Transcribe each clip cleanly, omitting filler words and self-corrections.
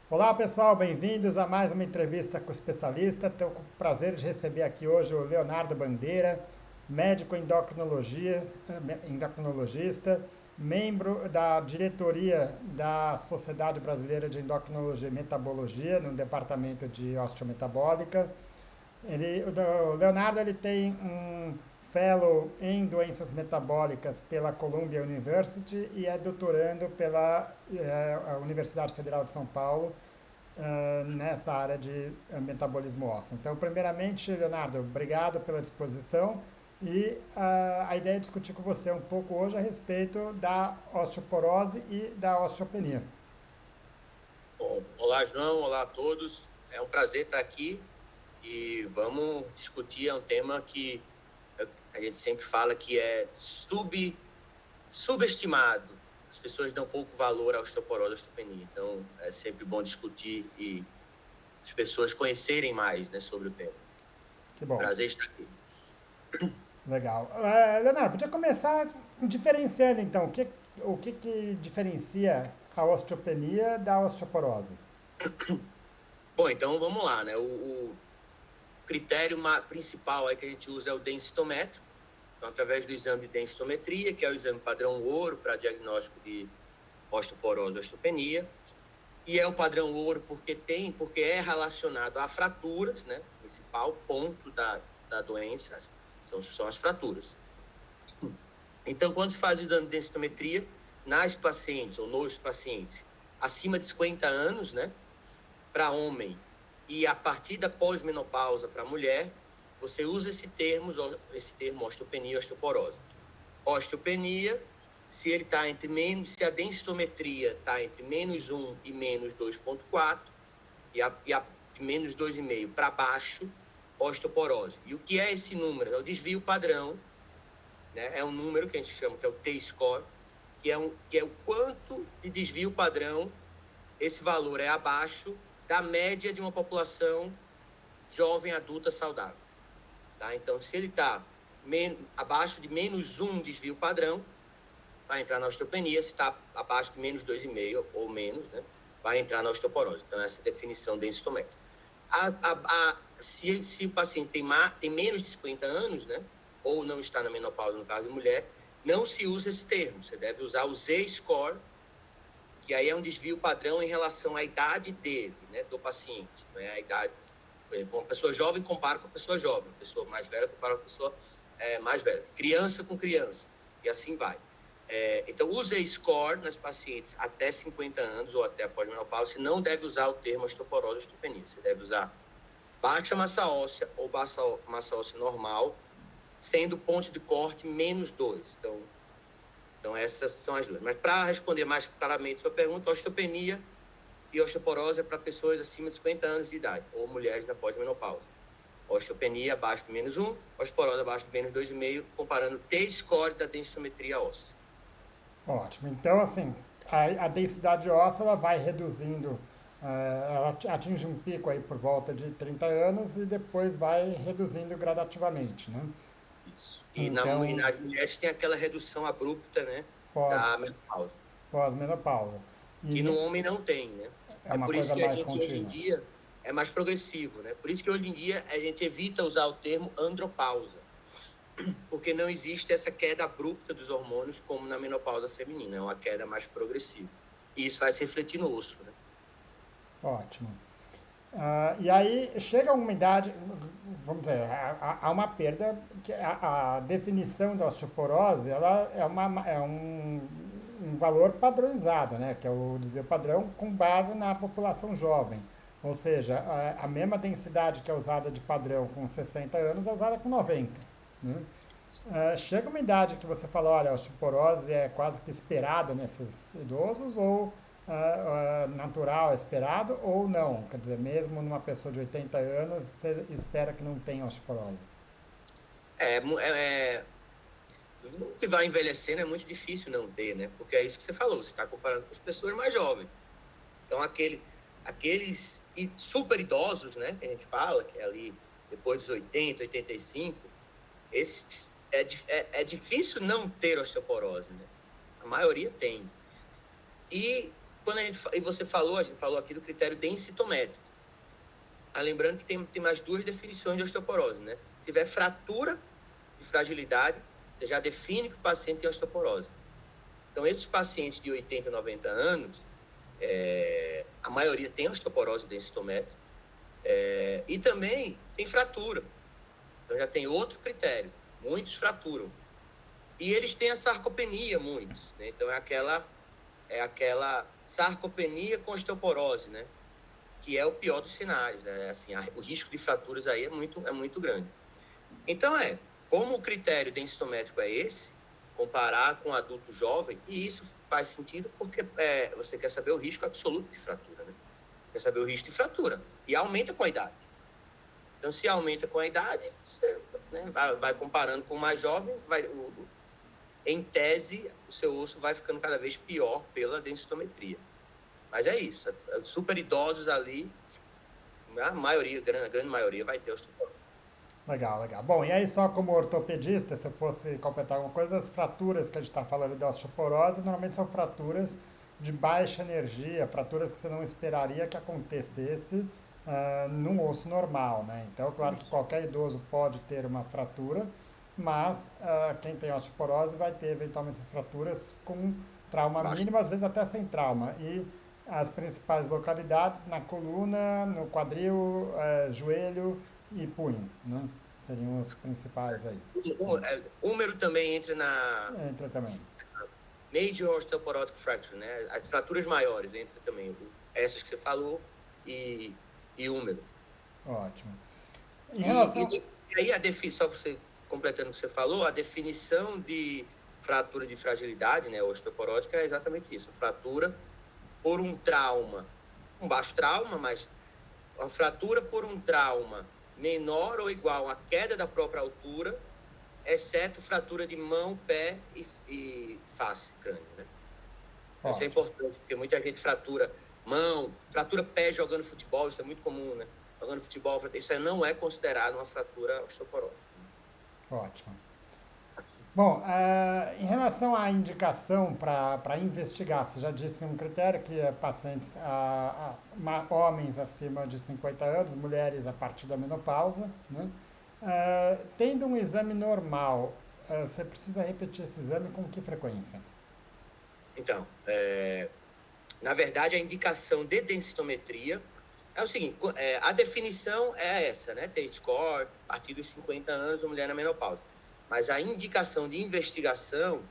Olá pessoal, bem-vindos a mais uma entrevista com o especialista. Estou com o prazer de receber aqui hoje o Leonardo Bandeira, médico endocrinologista, membro da diretoria da Sociedade Brasileira de Endocrinologia e Metabologia, no departamento de osteometabólica. O Leonardo ele tem um fellow em doenças metabólicas pela Columbia University e é doutorando pela Universidade Federal de São Paulo nessa área de metabolismo ósseo. Então, primeiramente, Leonardo, obrigado pela disposição e a ideia é discutir com você um pouco hoje a respeito da osteoporose e da osteopenia. Bom, olá, João. Olá a todos. É um prazer estar aqui e vamos discutir. É um tema que a gente sempre fala que é subestimado. As pessoas dão pouco valor à osteoporose e à osteopenia. Então, é sempre bom discutir e as pessoas conhecerem mais, né, sobre o tema. Que bom, Prazer estar aqui. legal. Leonardo, podia começar diferenciando então o que diferencia a osteopenia da osteoporose? Bom, então vamos lá, né? O critério principal aí que a gente usa é o densitométrico. Então, através do exame de densitometria, que é o exame padrão ouro para diagnóstico de osteoporose e osteopenia. E é o padrão ouro porque é relacionado a fraturas, né? O principal ponto da doença são as fraturas. Então, quando se faz o exame de densitometria nas pacientes ou nos pacientes acima de 50 anos, né? Para homem e a partir da pós-menopausa para mulher, você usa esse termo osteopenia e osteoporose. Osteopenia, se ele está entre menos, se a densitometria está entre -1 e -2,4 e a de -2,5 para baixo, osteoporose. E o que é esse número? É o desvio padrão, né? É um número que a gente chama que é o T-score, que é o quanto de desvio padrão esse valor é abaixo da média de uma população jovem adulta saudável. Tá? Então, se ele está abaixo de -1 desvio padrão, vai entrar na osteopenia. Se está abaixo de -2,5 ou menos, né, vai entrar na osteoporose. Então, essa é a definição densitométrica. Se o paciente tem menos de 50 anos, né, ou não está na menopausa, no caso de mulher, não se usa esse termo. Você deve usar o Z-score, que aí é um desvio padrão em relação à idade dele, né, do paciente. Não é a idade. Por exemplo, uma pessoa jovem compara com a pessoa jovem, uma pessoa mais velha compara com a pessoa mais velha, criança com criança, e assim vai. Então, o Z-score nas pacientes até 50 anos ou até a pós-menopausa, você não deve usar o termo osteoporose ou osteopenia. Você deve usar baixa massa óssea ou baixa massa óssea normal, sendo ponto de corte -2. Então, essas são as duas. Mas para responder mais claramente a sua pergunta, osteopenia e osteoporose é para pessoas acima de 50 anos de idade ou mulheres na pós-menopausa. Osteopenia abaixo de -1, osteoporose abaixo de -2,5, comparando o T-score da densitometria óssea. Ótimo. Então, assim, a densidade óssea ela vai reduzindo, ela atinge um pico aí por volta de 30 anos e depois vai reduzindo gradativamente, né? Isso. E Então, nas mulheres tem aquela redução abrupta, né, pós, da menopausa, pós-menopausa. E que no homem não tem, né? é É uma por isso coisa que a mais gente hoje em contínua. dia é mais progressivo, né? Por isso que hoje em dia a gente evita usar o termo andropausa, porque não existe essa queda abrupta dos hormônios como na menopausa feminina, é uma queda mais progressiva. E isso vai se refletir no osso, né? Ótimo. E aí chega uma idade, vamos dizer, há uma perda, que a definição da osteoporose ela é um valor padronizado, né, que é o desvio padrão com base na população jovem. Ou seja, a mesma densidade que é usada de padrão com 60 anos é usada com 90. Né? Chega uma idade que você fala, olha, a osteoporose é quase que esperada nesses idosos, ou natural, esperado, ou não. Quer dizer, mesmo numa pessoa de 80 anos, você espera que não tenha osteoporose. É, é, é, o que vai envelhecendo é muito difícil não ter, né? Porque é isso que você falou, você está comparando com as pessoas mais jovens. Então, aqueles super idosos, né, que a gente fala, que é ali depois dos 80, 85, esses, é difícil não ter osteoporose, né? A maioria tem. E e você falou, a gente falou aqui do critério densitométrico. Lembrando que tem mais duas definições de osteoporose, né? Se tiver fratura de fragilidade, você já define que o paciente tem osteoporose. Então, esses pacientes de 80, 90 anos, a maioria tem osteoporose densitométrica e também tem fratura. Então, já tem outro critério. Muitos fraturam. E eles têm a sarcopenia, muitos, né? Então, é aquela sarcopenia com osteoporose, né? Que é o pior dos cenários, né? Assim, o risco de fraturas aí é muito grande. Então, como o critério densitométrico é esse, comparar com adulto jovem, e isso faz sentido porque você quer saber o risco absoluto de fratura, né? Quer saber o risco de fratura, e aumenta com a idade. Então, se aumenta com a idade, você, né, vai comparando com o mais jovem, em tese, o seu osso vai ficando cada vez pior pela densitometria. Mas é isso, super idosos ali, a grande maioria vai ter osteoporose. Legal, legal. Bom, e aí só como ortopedista, se eu fosse completar alguma coisa, as fraturas que a gente está falando da osteoporose normalmente são fraturas de baixa energia, fraturas que você não esperaria que acontecesse num osso normal, né? Então, claro que qualquer idoso pode ter uma fratura, mas quem tem osteoporose vai ter eventualmente essas fraturas com trauma mínimo, às vezes até sem trauma. E as principais localidades na coluna, no quadril, joelho e punho, né? Seriam os principais aí. O húmero também Entra também. Major Osteoporotic Fracture, né? As fraturas maiores entra também. Essas que você falou e húmero. Ótimo. Em relação... E aí, só você completando o que você falou, a definição de fratura de fragilidade, né, osteoporótica, é exatamente isso. Fratura por um trauma, um baixo trauma, mas a fratura por um trauma menor ou igual à queda da própria altura, exceto fratura de mão, pé e face, crânio, né? Isso é importante, porque muita gente fratura mão, fratura pé jogando futebol, isso é muito comum, né? Jogando futebol, isso aí não é considerado uma fratura osteoporótica. Ótimo. Bom, em relação à indicação para investigar, você já disse um critério que é pacientes, homens acima de 50 anos, mulheres a partir da menopausa, né? Tendo um exame normal, você precisa repetir esse exame com que frequência? Então, na verdade, a indicação de densitometria é o seguinte, a definição é essa, né? T-score, a partir dos 50 anos, a mulher na menopausa. Mas a indicação de investigação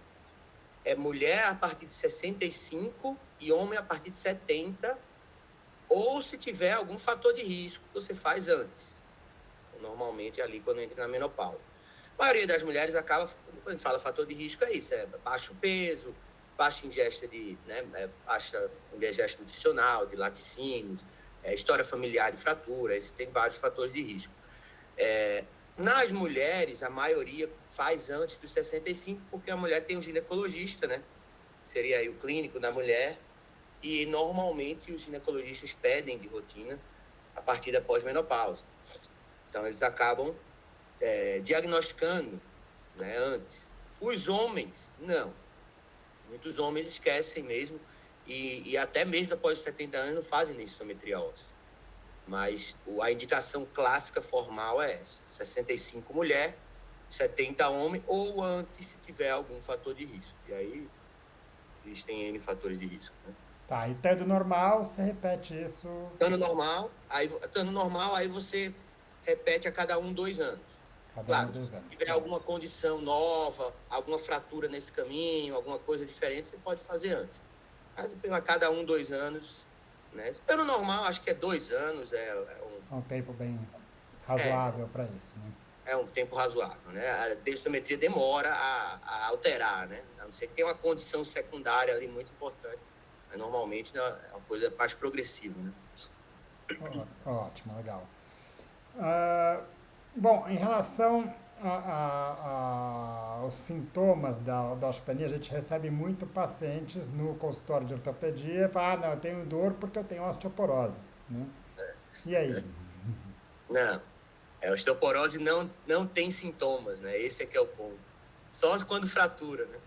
é mulher a partir de 65 e homem a partir de 70, ou se tiver algum fator de risco, você faz antes. Normalmente ali quando entra na menopausa. A maioria das mulheres acaba, quando a gente fala fator de risco, é isso, baixo peso, baixa ingesta baixa ingesta nutricional, de laticínios, história familiar de fratura, tem vários fatores de risco. Nas mulheres, a maioria faz antes dos 65, porque a mulher tem um ginecologista, né? Seria aí o clínico da mulher, e normalmente os ginecologistas pedem de rotina a partir da pós-menopausa. Então, eles acabam diagnosticando, né, antes. Os homens, não. Muitos homens esquecem mesmo, e até mesmo após os 70 anos não fazem densitometria óssea. Mas a indicação clássica formal é essa: 65 mulher, 70 homem, ou antes se tiver algum fator de risco. E aí existem N fatores de risco, né? Tá, e tendo normal, você repete isso... Estando normal, aí você repete a cada 2 anos. Claro, se tiver alguma condição nova, alguma fratura nesse caminho, alguma coisa diferente, você pode fazer antes. Mas a cada 2 anos... Né? Pelo normal, acho que é 2 anos. Um tempo bem razoável para isso, né? É um tempo razoável, né? A densitometria demora a alterar, né? A não ser que tenha uma condição secundária ali muito importante. Mas normalmente é uma coisa mais progressiva, né? Ótimo, legal. Bom, em relação aos sintomas da osteopenia, a gente recebe muito pacientes no consultório de ortopedia e fala, não, eu tenho dor porque eu tenho osteoporose, né? E aí? Não, a osteoporose não tem sintomas, né? Esse é que é o ponto. Só quando fratura, né?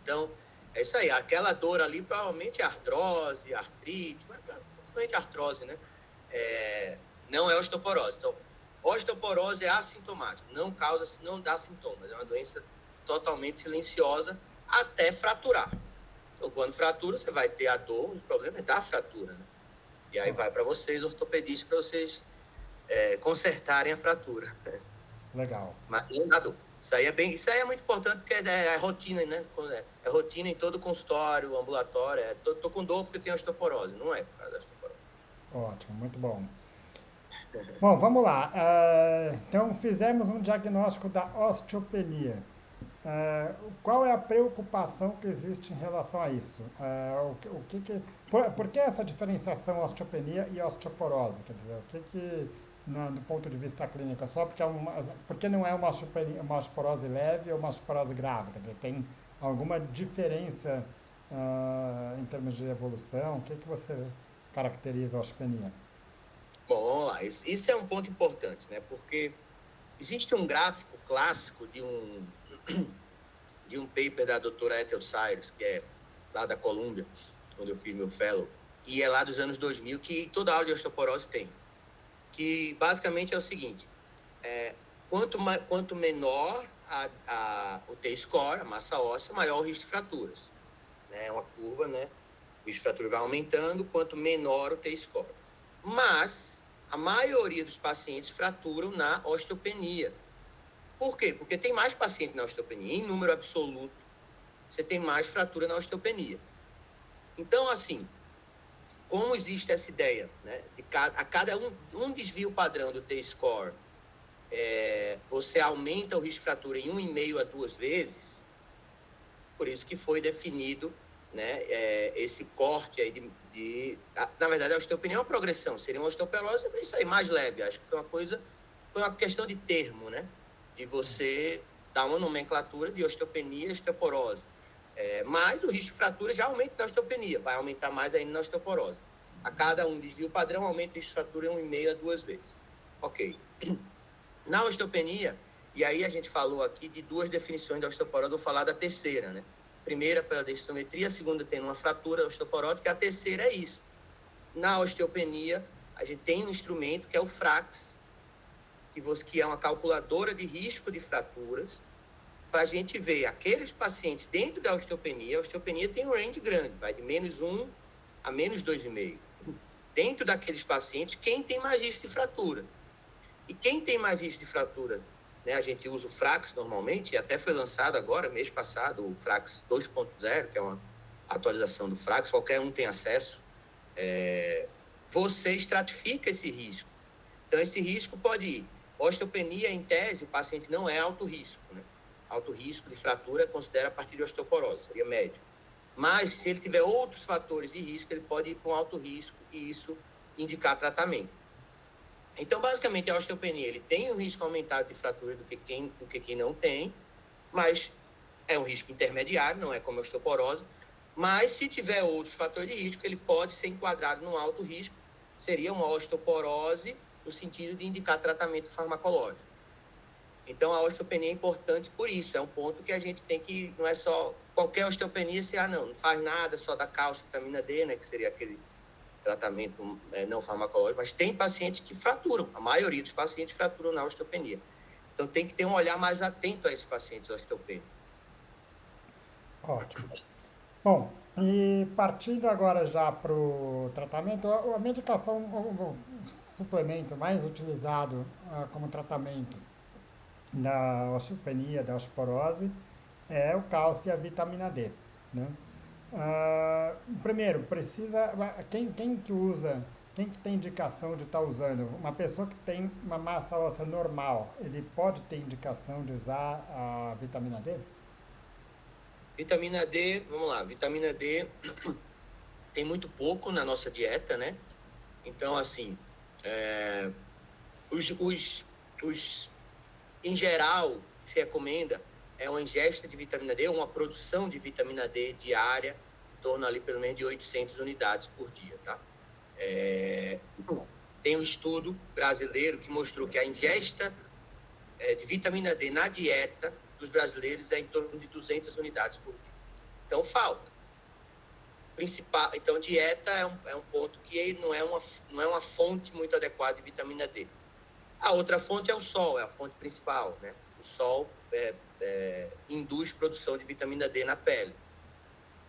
Então, É isso aí, aquela dor ali provavelmente é artrose, artrite, mas principalmente artrose, né? Não é osteoporose. Então, osteoporose é assintomática, não dá sintomas, é uma doença totalmente silenciosa até fraturar. Então, quando fratura, você vai ter a dor, o problema é da fratura, né? E aí vai para vocês, ortopedistas, para vocês consertarem a fratura. Legal. Mas não dá dor. Isso aí é muito importante, porque é rotina, né? É rotina em todo consultório, ambulatório. Tô com dor porque tenho osteoporose. Não é por causa da osteoporose. Ótimo, muito bom. Bom, vamos lá. Então, fizemos um diagnóstico da osteopenia. Qual é a preocupação que existe em relação a isso? Por que essa diferenciação osteopenia e osteoporose? Quer dizer, do ponto de vista clínico, só porque não é uma osteoporose leve ou uma osteoporose grave? Quer dizer, tem alguma diferença em termos de evolução? O que você caracteriza a osteopenia? Bom, vamos lá. Isso é um ponto importante, né? Porque existe um gráfico clássico de um paper da doutora Ethel Sires, que é lá da Colômbia, onde eu fiz meu fellow, e é lá dos anos 2000, que toda aula de osteoporose tem. Que basicamente é o seguinte, quanto menor o T-score, a massa óssea, maior o risco de fraturas. É uma curva, né? O risco de fratura vai aumentando, quanto menor o T-score. Mas a maioria dos pacientes fraturam na osteopenia. Por quê? Porque tem mais paciente na osteopenia. Em número absoluto, você tem mais fratura na osteopenia. Então, assim, como existe essa ideia, né, a cada um desvio padrão do T-score, você aumenta o risco de fratura em 1,5 a 2 vezes, por isso que foi definido, né, esse corte aí na verdade, a osteopenia é uma progressão, seria uma osteoporose, isso aí, mais leve. Acho que foi uma questão de termo, né, de você dar uma nomenclatura de osteopenia e osteoporose. Mas o risco de fratura já aumenta na osteopenia, vai aumentar mais ainda na osteoporose. A cada um desvio padrão, aumenta o risco de fratura em 1,5 a 2 vezes. Ok. Na osteopenia, e aí a gente falou aqui de 2 definições da osteoporose, vou falar da terceira, né? Primeira pela densitometria, a segunda tem uma fratura osteoporótica, a terceira é isso. Na osteopenia, a gente tem um instrumento que é o FRAX, que é uma calculadora de risco de fraturas, para a gente ver aqueles pacientes dentro da osteopenia. A osteopenia tem um range grande, vai de -1 a -2,5. Dentro daqueles pacientes, quem tem mais risco de fratura? E quem tem mais risco de fratura, né, a gente usa o FRAX normalmente, e até foi lançado agora, mês passado, o FRAX 2.0, que é uma atualização do FRAX, qualquer um tem acesso. Você estratifica esse risco. Então, esse risco pode ir. Osteopenia, em tese, o paciente não é alto risco, né? Alto risco de fratura considera a partir de osteoporose, seria médio. Mas, se ele tiver outros fatores de risco, ele pode ir para um alto risco e isso indicar tratamento. Então, basicamente, a osteopenia, ele tem um risco aumentado de fratura do que quem não tem, mas é um risco intermediário, não é como a osteoporose. Mas, se tiver outros fatores de risco, ele pode ser enquadrado num alto risco, seria uma osteoporose no sentido de indicar tratamento farmacológico. Então, a osteopenia é importante por isso, é um ponto que a gente tem que, não é só qualquer osteopenia, não faz nada, só dá cálcio, vitamina D, né, que seria aquele tratamento não farmacológico, mas tem pacientes que fraturam, a maioria dos pacientes fraturam na osteopenia. Então, tem que ter um olhar mais atento a esses pacientes osteopênicos. Ótimo. Bom, e partindo agora já para o tratamento, a medicação, o suplemento mais utilizado como tratamento da osteopenia, da osteoporose, é o cálcio e a vitamina D, né? Primeiro, quem que usa, quem que tem indicação de estar usando? Uma pessoa que tem uma massa óssea normal, ele pode ter indicação de usar a vitamina D? Vitamina D, vamos lá, vitamina D tem muito pouco na nossa dieta, né? Então, assim, em geral, se recomenda uma ingesta de vitamina D, uma produção de vitamina D diária, em torno ali pelo menos de 800 unidades por dia, tá? Tem um estudo brasileiro que mostrou que a ingesta de vitamina D na dieta dos brasileiros é em torno de 200 unidades por dia. Então, falta. Principal, então, dieta é um ponto que não é uma fonte muito adequada de vitamina D. A outra fonte é o sol, é a fonte principal, né? O sol induz produção de vitamina D na pele.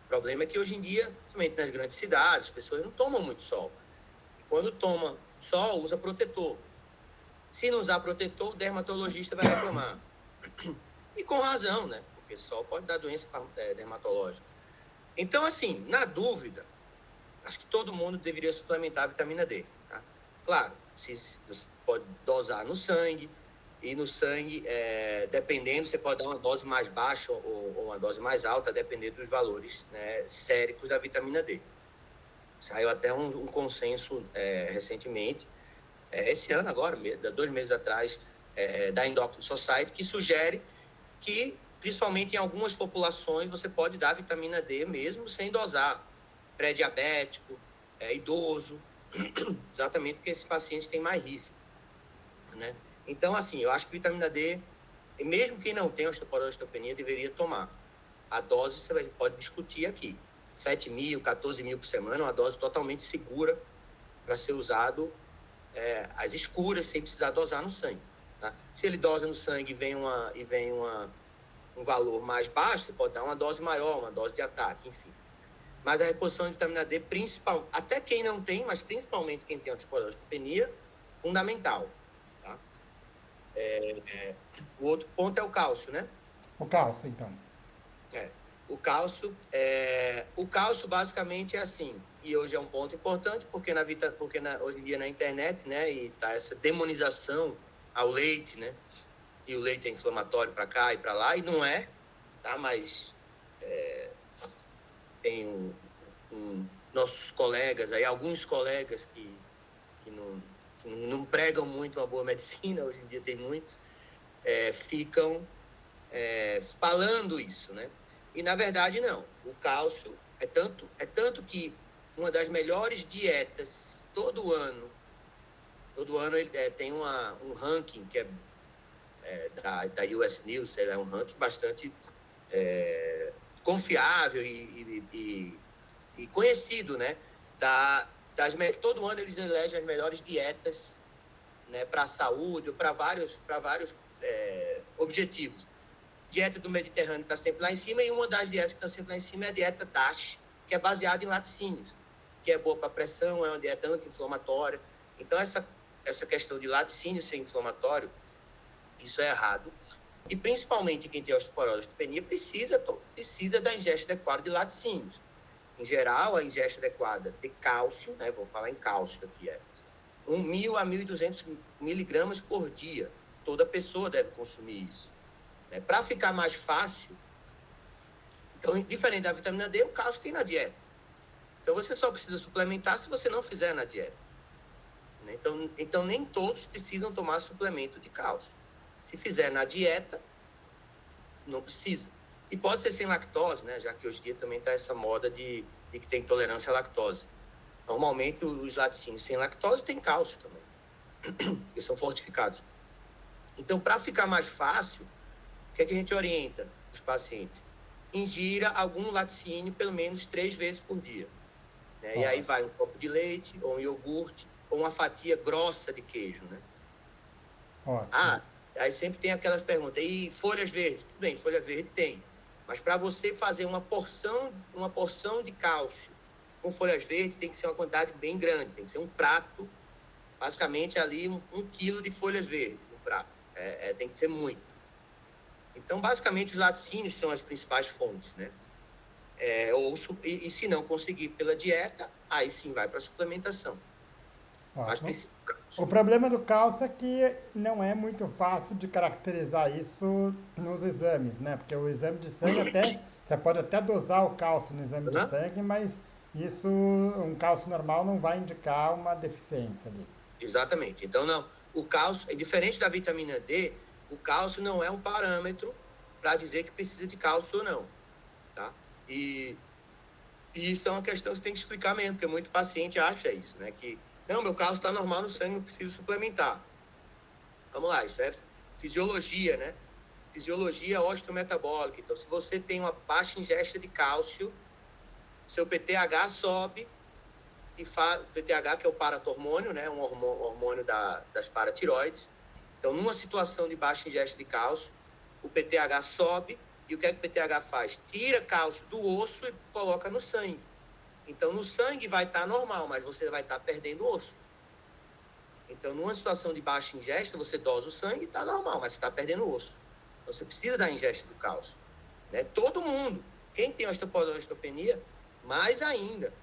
O problema é que hoje em dia, principalmente nas grandes cidades, as pessoas não tomam muito sol. E quando toma sol, usa protetor. Se não usar protetor, o dermatologista vai reclamar. E com razão, né? Porque sol pode dar doença dermatológica. Então, assim, na dúvida, acho que todo mundo deveria suplementar a vitamina D, tá? Claro, você pode dosar no sangue, e no sangue, dependendo, você pode dar uma dose mais baixa ou uma dose mais alta, dependendo dos valores, né, séricos da vitamina D. Saiu até um consenso recentemente, esse ano agora, 2 meses atrás, da Endocrine Society, que sugere que, principalmente em algumas populações, você pode dar vitamina D mesmo sem dosar. Pré-diabético, idoso, exatamente porque esses pacientes têm mais risco, né? Então, assim, eu acho que vitamina D, mesmo quem não tem osteoporose e osteopenia, deveria tomar. A dose você pode discutir aqui. 7.000, 14.000 por semana, uma dose totalmente segura para ser usado às escuras, sem precisar dosar no sangue, tá? Se ele dosa no sangue e vem um valor mais baixo, você pode dar uma dose maior, uma dose de ataque, enfim. Mas a reposição de vitamina D, até quem não tem, mas principalmente quem tem osteoporose e osteopenia, fundamental. Tá? O outro ponto é o cálcio, né? O cálcio, então. O cálcio basicamente é assim, e hoje é um ponto importante, porque hoje em dia na internet, né, e tá essa demonização ao leite, né? E o leite é inflamatório para cá e para lá, e não é, tá? Mas tem nossos colegas aí, alguns colegas que não pregam muito uma boa medicina, hoje em dia tem muitos, ficam falando isso, né? E na verdade não. O cálcio é tanto que uma das melhores dietas todo ano ele tem um ranking que da US News, é um ranking bastante confiável e conhecido, né? Todo ano eles elegem as melhores dietas, né, para a saúde ou para vários objetivos. Dieta do Mediterrâneo está sempre lá em cima, e uma das dietas que está sempre lá em cima é a dieta DASH, que é baseada em laticínios, que é boa para pressão, é uma dieta anti-inflamatória. Então, essa questão de laticínio ser inflamatório, isso é errado. E, principalmente, quem tem osteoporose e osteopenia precisa da ingesta adequada de laticínios. Em geral, a ingesta adequada de cálcio, né, vou falar em cálcio aqui, 1.000 a 1.200 miligramas por dia. Toda pessoa deve consumir isso. Para ficar mais fácil, então, diferente da vitamina D, o cálcio tem na dieta. Então, você só precisa suplementar se você não fizer na dieta. Então nem todos precisam tomar suplemento de cálcio. Se fizer na dieta, não precisa. E pode ser sem lactose, né? Já que hoje em dia também está essa moda de que tem intolerância à lactose. Normalmente, os laticínios sem lactose têm cálcio também, que são fortificados. Então, para ficar mais fácil, o que a gente orienta os pacientes? Ingira algum laticínio pelo menos 3 vezes por dia, né? E aí vai um copo de leite, ou um iogurte, ou uma fatia grossa de queijo, né? Aí sempre tem aquelas perguntas, e folhas verdes? Tudo bem, folha verde tem. Mas para você fazer uma porção de cálcio com folhas verdes, tem que ser uma quantidade bem grande, tem que ser um prato, basicamente ali 1 quilo de folhas verdes, um prato. Tem que ser muito. Então, basicamente, os laticínios são as principais fontes, né? E se não conseguir pela dieta, aí sim vai para a suplementação. Mas o problema do cálcio é que não é muito fácil de caracterizar isso nos exames, né? Porque o exame de sangue você pode até dosar o cálcio no exame de sangue, mas um cálcio normal não vai indicar uma deficiência ali. Exatamente. Então, não. O cálcio, é diferente da vitamina D, o cálcio não é um parâmetro para dizer que precisa de cálcio ou não, tá? E isso é uma questão que você tem que explicar mesmo, porque muito paciente acha isso, né? Que, não, meu cálcio está normal no sangue, não preciso suplementar. Vamos lá, isso é fisiologia, né? fisiologia osteometabólica. Então, se você tem uma baixa ingesta de cálcio, seu PTH sobe, e PTH, que é o paratormônio, né? Um hormônio das paratiroides. Então, numa situação de baixa ingesta de cálcio, o PTH sobe, e o que é que o PTH faz? Tira cálcio do osso e coloca no sangue. Então, no sangue vai estar normal, mas você vai estar perdendo osso. Então, numa situação de baixa ingesta, você dosa o sangue e está normal, mas você está perdendo osso. Então, você precisa da ingesta do cálcio. Né? Todo mundo. Quem tem osteoporose, osteopenia, mais ainda.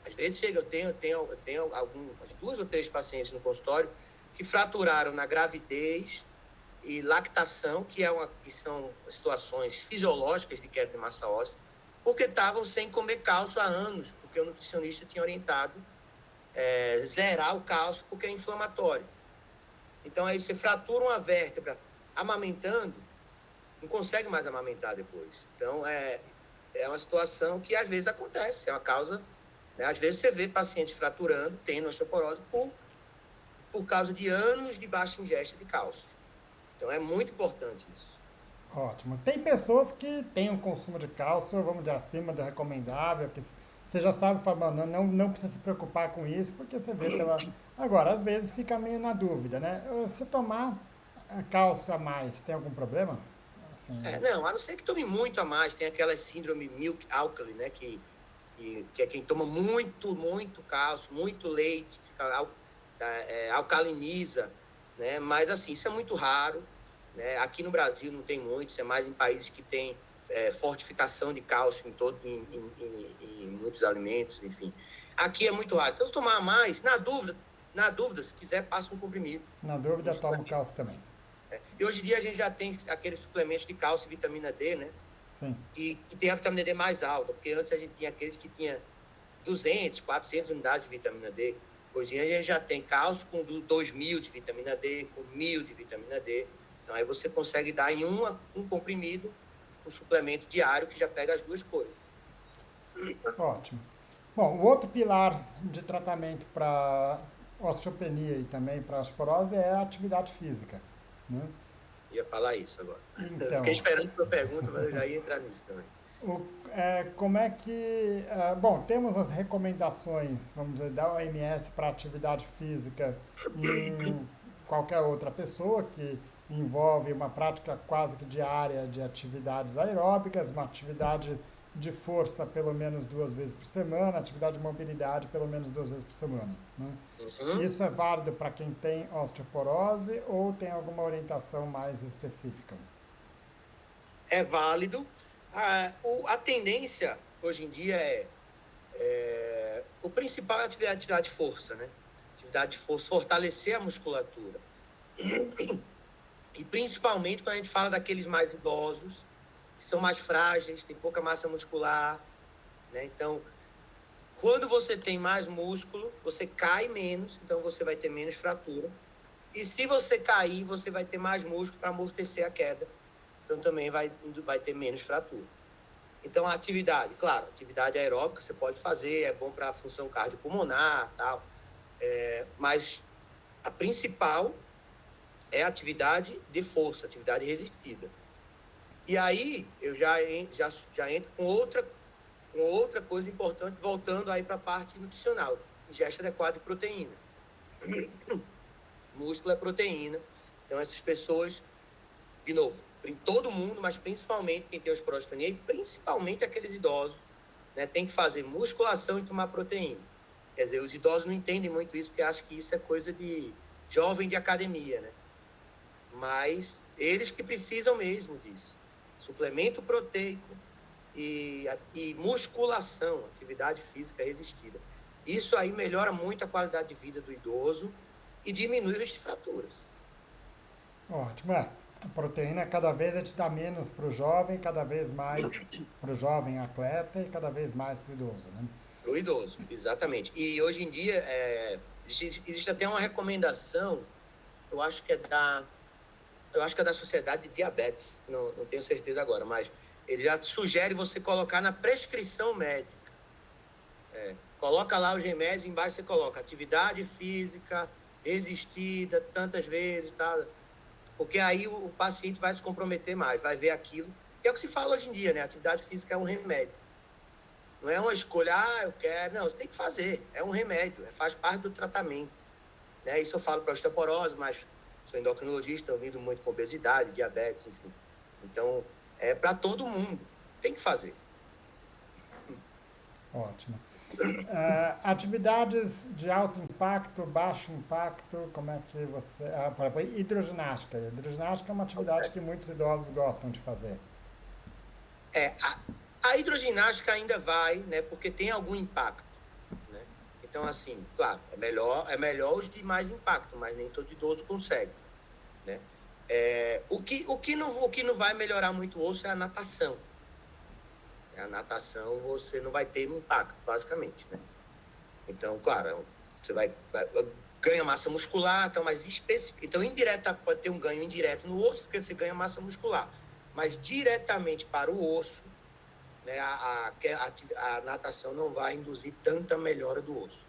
Às vezes chega, eu tenho algumas 2 ou 3 pacientes no consultório que fraturaram na gravidez e lactação, que são situações fisiológicas de queda de massa óssea, porque estavam sem comer cálcio há anos, porque o nutricionista tinha orientado zerar o cálcio, porque é inflamatório. Então, aí você fratura uma vértebra amamentando, não consegue mais amamentar depois. Então, é uma situação que às vezes acontece, é uma causa... Né? Às vezes você vê pacientes fraturando, tendo osteoporose, por causa de anos de baixa ingesta de cálcio. Então, é muito importante isso. Ótimo. Tem pessoas que têm um consumo de cálcio, vamos dizer, acima do recomendável, que você já sabe, Fabiano, não precisa se preocupar com isso, porque você vê pela... Agora, às vezes fica meio na dúvida, né? Se tomar cálcio a mais, tem algum problema? Assim... Não, a não ser que tome muito a mais, tem aquela síndrome milk alkali, né? Que é quem toma muito, muito cálcio, muito leite, alcaliniza, né? Mas, assim, isso é muito raro. Né? Aqui no Brasil não tem muito, isso é mais em países que tem fortificação de cálcio em muitos alimentos, enfim. Aqui é muito raro. Então, se tomar mais, na dúvida, se quiser, passa um comprimido. Na dúvida, toma o cálcio também. E hoje em dia a gente já tem aqueles suplementos de cálcio e vitamina D, né? Sim. Que tem a vitamina D mais alta, porque antes a gente tinha aqueles que tinha 200, 400 unidades de vitamina D. Hoje em dia a gente já tem cálcio com 2.000 de vitamina D, com 1.000 de vitamina D. Então, aí você consegue dar em um comprimido, um suplemento diário que já pega as 2 coisas. Ótimo. Bom, o outro pilar de tratamento para osteopenia e também para osteoporose é a atividade física, né? Ia falar isso agora. Então, eu fiquei esperando a sua pergunta, mas eu já ia entrar nisso também. Como é que... bom, temos as recomendações, vamos dizer, da OMS para atividade física em qualquer outra pessoa, que envolve uma prática quase que diária de atividades aeróbicas, uma atividade de força pelo menos 2 vezes por semana, atividade de mobilidade pelo menos 2 vezes por semana. Né? Uhum. Isso é válido para quem tem osteoporose ou tem alguma orientação mais específica? É válido. A tendência hoje em dia o principal é a atividade de força, né? Atividade de força, fortalecer a musculatura. E principalmente quando a gente fala daqueles mais idosos, que são mais frágeis, têm pouca massa muscular, né? Então, quando você tem mais músculo, você cai menos, então você vai ter menos fratura. E se você cair, você vai ter mais músculo para amortecer a queda. Então, também vai ter menos fratura. Então, a atividade, claro, atividade aeróbica você pode fazer, é bom para a função cardiopulmonar, tal. Mas a principal é a atividade de força, atividade resistida. E aí, eu já entro com outra coisa importante, voltando aí para a parte nutricional. Ingesta adequada de proteína. Músculo é proteína. Então, essas pessoas, de novo, em todo mundo, mas principalmente quem tem osteoporose e principalmente aqueles idosos, né, tem que fazer musculação e tomar proteína. Quer dizer, os idosos não entendem muito isso, porque acham que isso é coisa de jovem de academia, né? Mas eles que precisam mesmo disso. Suplemento proteico e musculação, atividade física resistida. Isso aí melhora muito a qualidade de vida do idoso e diminui o risco de fraturas. Ótimo, A proteína cada vez a gente dá menos para o jovem, cada vez mais para o jovem atleta e cada vez mais para o idoso, né? Para o idoso, exatamente. E hoje em dia existe até uma recomendação, eu acho que é da Sociedade de Diabetes, não tenho certeza agora, mas ele já sugere você colocar na prescrição médica. Coloca lá os remédios, embaixo você coloca atividade física resistida tantas vezes, tá? Porque aí o paciente vai se comprometer mais, vai ver aquilo. Que é o que se fala hoje em dia, né? A atividade física é um remédio. Não é uma escolha, eu quero. Não, você tem que fazer. É um remédio, faz parte do tratamento. Né? Isso eu falo para osteoporose, mas sou endocrinologista, eu lido muito com obesidade, diabetes, enfim. Então, é para todo mundo. Tem que fazer. Ótimo. Atividades de alto impacto, baixo impacto, como é que você... por exemplo, hidroginástica. Hidroginástica é uma atividade que muitos idosos gostam de fazer. A hidroginástica ainda vai, né, porque tem algum impacto. Né? Então, assim, claro, é melhor os de mais impacto, mas nem todo idoso consegue. Né? O que não vai melhorar muito o osso é a natação. A natação você não vai ter impacto, basicamente, né? Então, claro, você ganha massa muscular, então, mas específico. Então, indireta pode ter um ganho indireto no osso, porque você ganha massa muscular. Mas diretamente para o osso, né, a natação não vai induzir tanta melhora do osso.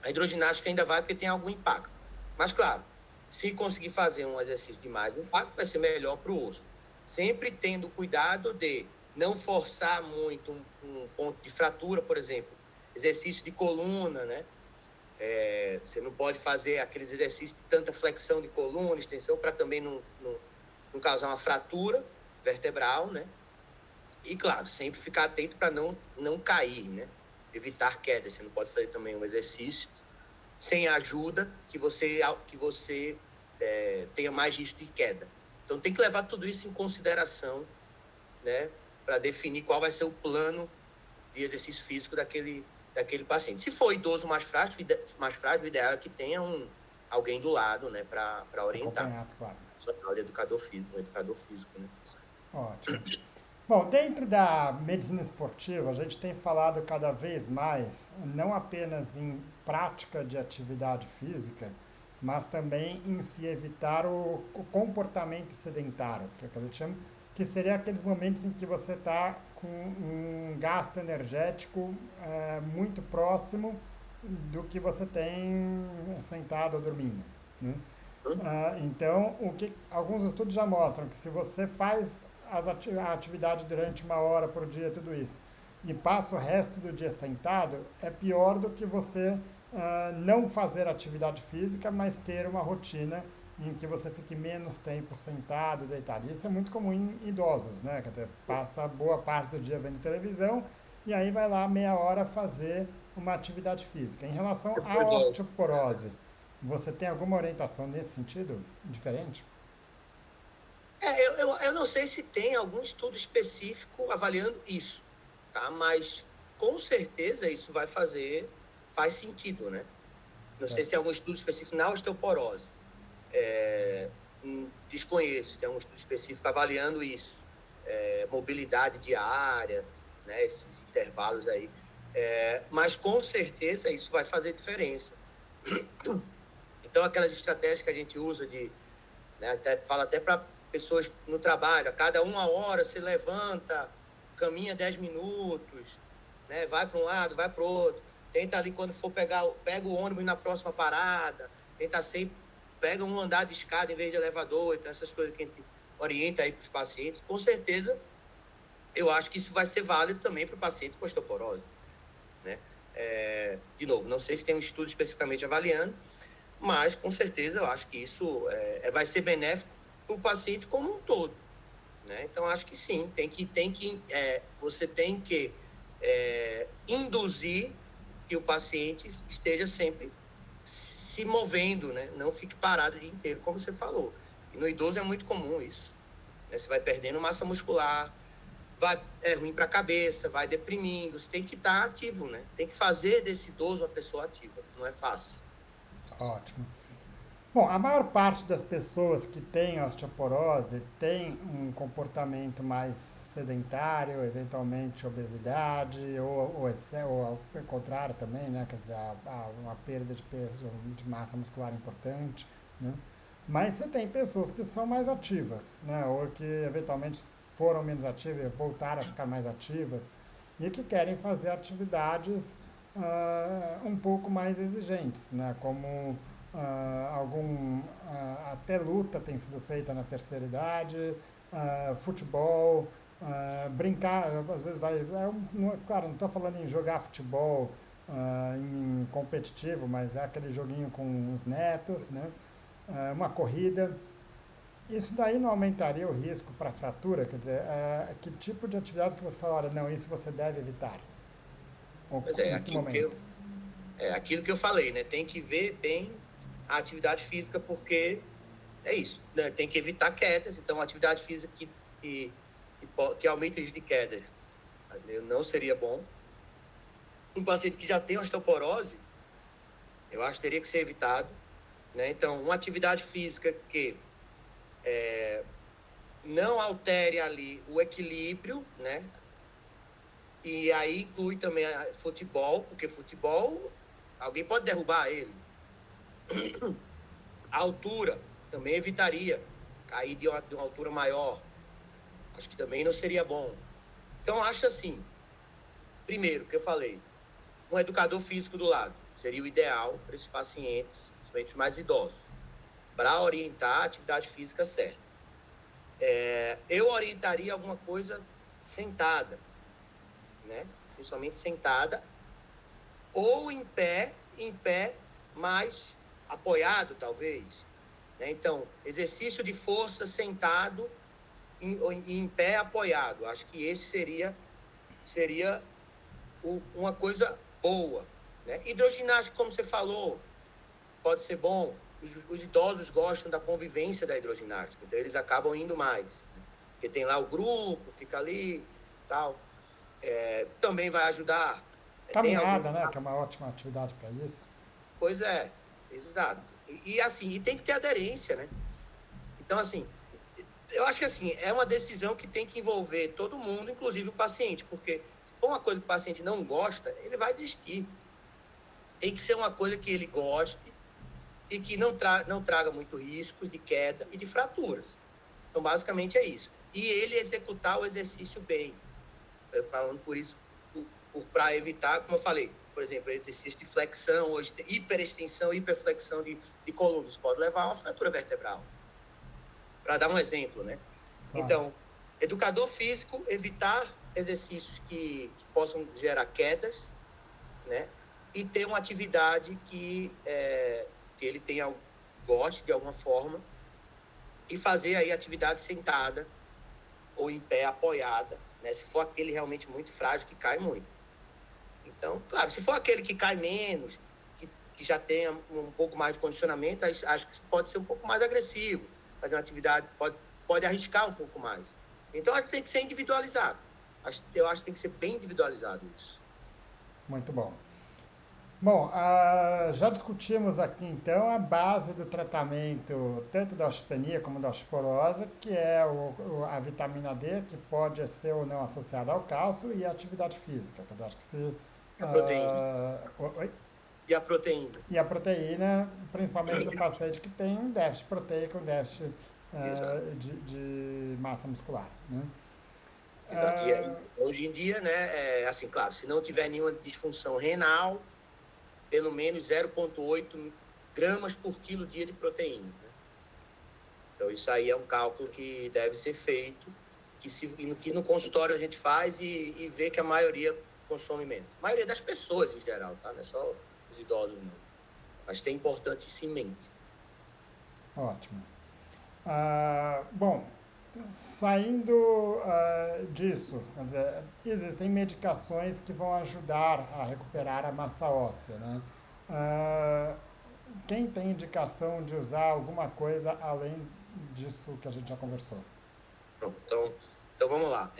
A hidroginástica ainda vai porque tem algum impacto. Mas, claro, se conseguir fazer um exercício de mais impacto, vai ser melhor para o osso. Sempre tendo cuidado de não forçar muito um ponto de fratura, por exemplo, exercício de coluna, né? Você não pode fazer aqueles exercícios de tanta flexão de coluna, extensão, para também não causar uma fratura vertebral, né? E, claro, sempre ficar atento para não cair, né? Evitar queda. Você não pode fazer também um exercício sem ajuda que você tenha mais risco de queda. Então, tem que levar tudo isso em consideração, né? Para definir qual vai ser o plano de exercício físico daquele paciente. Se for idoso mais frágil, o ideal é que tenha alguém do lado, né, para orientar. Acompanhado, claro. O educador físico, né? Ótimo. Bom, dentro da medicina esportiva, a gente tem falado cada vez mais, não apenas em prática de atividade física, mas também em se evitar o comportamento sedentário, que é o que a gente chama, que seria aqueles momentos em que você está com um gasto energético muito próximo do que você tem sentado ou dormindo. Né? Então, alguns estudos já mostram que se você faz a atividade durante 1 hora por dia, tudo isso, e passa o resto do dia sentado, é pior do que você não fazer atividade física, mas ter uma rotina em que você fique menos tempo sentado, deitado. Isso é muito comum em idosos, né? Quer dizer, passa boa parte do dia vendo televisão e aí vai lá 30 minutos fazer uma atividade física. Em relação à osteoporose, você tem alguma orientação nesse sentido, diferente? Eu não sei se tem algum estudo específico avaliando isso, tá? Mas com certeza isso faz sentido, né? Não sei se tem algum estudo específico na osteoporose. Desconheço se tem um estudo específico avaliando isso. Mobilidade diária, né? Esses intervalos aí. Mas com certeza isso vai fazer diferença. Então, aquelas estratégias que a gente usa né, fala até para pessoas no trabalho, a cada 1 hora se levanta, caminha 10 minutos, né, vai para um lado, vai para o outro, tenta ali quando for pega o ônibus na próxima parada, tenta sempre, pega um andar de escada em vez de elevador, então essas coisas que a gente orienta aí para os pacientes, com certeza eu acho que isso vai ser válido também para o paciente com osteoporose, né? De novo, não sei se tem um estudo especificamente avaliando, mas com certeza eu acho que isso vai ser benéfico para o paciente como um todo, né? Então acho que sim, você tem que induzir que o paciente esteja sempre se movendo, né? Não fique parado o dia inteiro, como você falou. E no idoso é muito comum isso, né? Você vai perdendo massa muscular, é ruim para a cabeça, vai deprimindo, você tem que estar ativo, né? Tem que fazer desse idoso uma pessoa ativa, não é fácil. Ótimo. Bom, a maior parte das pessoas que têm osteoporose tem um comportamento mais sedentário, eventualmente obesidade, ou ao contrário também, né? Quer dizer, uma perda de peso, de massa muscular importante, né? Mas você tem pessoas que são mais ativas, né? Ou que eventualmente foram menos ativas, voltaram a ficar mais ativas, e que querem fazer atividades um pouco mais exigentes, né? Como até luta tem sido feita na terceira idade, futebol, brincar, às vezes claro, não estou falando em jogar futebol em competitivo, mas é aquele joguinho com os netos, né? Uma corrida. Isso daí não aumentaria o risco para fratura? Quer dizer, que tipo de atividades que você fala, olha, não, isso você deve evitar? Ou Pois em que momento? aquilo que eu falei, né? Tem que ver bem a atividade física, porque é isso, né? Tem que evitar quedas, então a atividade física que aumenta o risco de quedas não seria bom. Um paciente que já tem osteoporose, eu acho que teria que ser evitado, né? Então, uma atividade física que não altere ali o equilíbrio, né? E aí inclui também futebol, porque futebol, alguém pode derrubar ele. A altura também evitaria cair de uma altura maior. Acho que também não seria bom. Então, acho assim, primeiro, que eu falei, um educador físico do lado seria o ideal para esses pacientes, principalmente os mais idosos, para orientar a atividade física certa. Eu orientaria alguma coisa sentada, né? Principalmente sentada, ou em pé, mas apoiado, talvez. Né? Então, exercício de força sentado em pé apoiado. Acho que esse seria uma coisa boa. Né? Hidroginástica, como você falou, pode ser bom. Os idosos gostam da convivência da hidroginástica, então eles acabam indo mais. Né? Porque tem lá o grupo, fica ali, tal. Também vai ajudar. Caminhada, né? Que é uma ótima atividade para isso. Pois é, exato. E assim, e tem que ter aderência, né? Então, assim, eu acho que assim, é uma decisão que tem que envolver todo mundo, inclusive o paciente, porque se for uma coisa que o paciente não gosta, ele vai desistir. Tem que ser uma coisa que ele goste e que não traga muito riscos de queda e de fraturas. Então, basicamente é isso. E ele executar o exercício bem. Falando por isso, para evitar, como eu falei, por exemplo, exercício de flexão, ou hiperextensão, hiperflexão de colunas, pode levar a uma fratura vertebral. Para dar um exemplo, né? Claro. Então, educador físico, evitar exercícios que possam gerar quedas, né? E ter uma atividade que ele goste de alguma forma, e fazer aí atividade sentada ou em pé apoiada, né? Se for aquele realmente muito frágil, que cai muito. Então, claro, se for aquele que cai menos, que já tenha um pouco mais de condicionamento, acho que pode ser um pouco mais agressivo. Fazer uma atividade, pode arriscar um pouco mais. Então, acho que tem que ser individualizado. Eu acho que tem que ser bem individualizado isso. Muito bom. Bom, já discutimos aqui então a base do tratamento tanto da osteopenia como da osteoporose, que é a vitamina D, que pode ser ou não associada ao cálcio, e a atividade física. Que eu acho que a proteína. E a proteína. E a proteína, principalmente do paciente que tem um déficit proteico, um déficit de massa muscular. Né? Exato. E hoje em dia, né, assim, claro, se não tiver nenhuma disfunção renal, pelo menos 0,8 gramas por quilo dia de proteína. Né? Então, isso aí é um cálculo que deve ser feito, que no consultório a gente faz e vê que a maioria consome menos. A maioria das pessoas, em geral, tá? Não é só os idosos, não. Mas tem importante isso em mente. Ótimo. Bom, saindo disso, quer dizer, existem medicações que vão ajudar a recuperar a massa óssea, né? Quem tem indicação de usar alguma coisa além disso que a gente já conversou? Pronto, então vamos lá.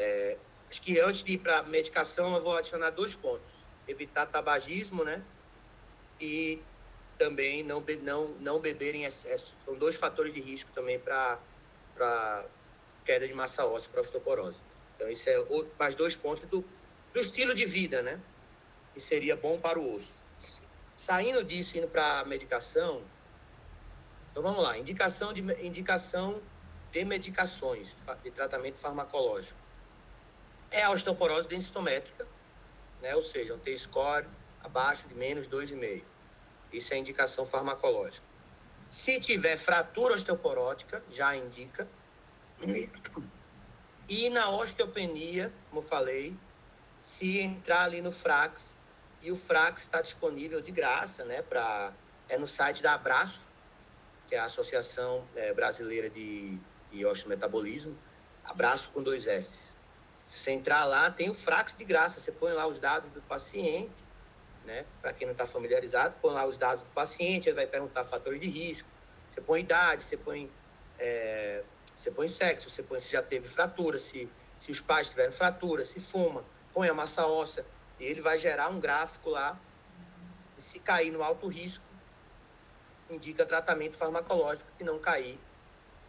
Acho que antes de ir para a medicação, eu vou adicionar 2 pontos. Evitar tabagismo, né? E também não beber em excesso. São 2 fatores de risco também para queda de massa óssea, para osteoporose. Então, isso é mais 2 pontos do estilo de vida, né? Que seria bom para o osso. Saindo disso, indo para a medicação, então vamos lá. Indicação de medicações de tratamento farmacológico. É a osteoporose densitométrica, né? Ou seja, um T-score abaixo de menos 2,5. Isso é indicação farmacológica. Se tiver fratura osteoporótica, já indica. E na osteopenia, como eu falei, se entrar ali no Frax, e o Frax está disponível de graça, né? É no site da Abraço, que é a Associação Brasileira de Osteometabolismo, Abraço com 2 S. Se você entrar lá, tem o Frax de graça, você põe lá os dados do paciente, né? Para quem não está familiarizado, põe lá os dados do paciente, ele vai perguntar fatores de risco, você põe idade, você põe sexo, você põe se já teve fratura, se os pais tiveram fratura, se fuma, põe a massa óssea, e ele vai gerar um gráfico lá, e se cair no alto risco, indica tratamento farmacológico, se não cair,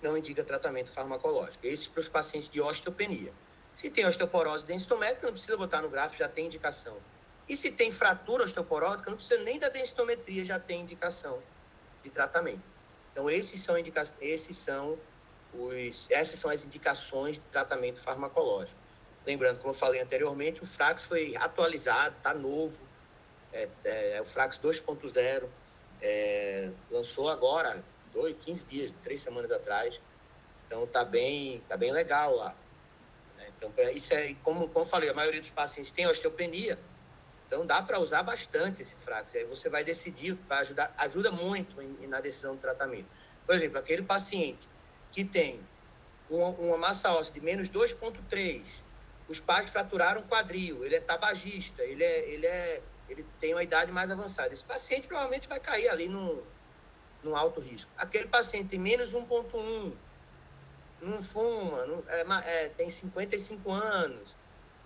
não indica tratamento farmacológico. Esse para os pacientes de osteopenia. Se tem osteoporose densitométrica, não precisa botar no gráfico, já tem indicação. E se tem fratura osteoporótica, não precisa nem da densitometria, já tem indicação de tratamento. Então, essas são as indicações de tratamento farmacológico. Lembrando, como eu falei anteriormente, o Frax foi atualizado, está novo, o Frax 2.0, lançou agora, 15 dias, 3 semanas atrás. Então, tá bem legal lá. Né? Então, isso como eu falei, a maioria dos pacientes tem osteopenia, então dá para usar bastante esse Frax. Aí você vai decidir, ajuda muito na decisão do tratamento. Por exemplo, aquele paciente que tem uma massa óssea de menos 2,3, os pais fraturaram o quadril, ele é tabagista, ele tem uma idade mais avançada. Esse paciente provavelmente vai cair ali num alto risco. Aquele paciente tem menos 1,1, não fuma, tem 55 anos,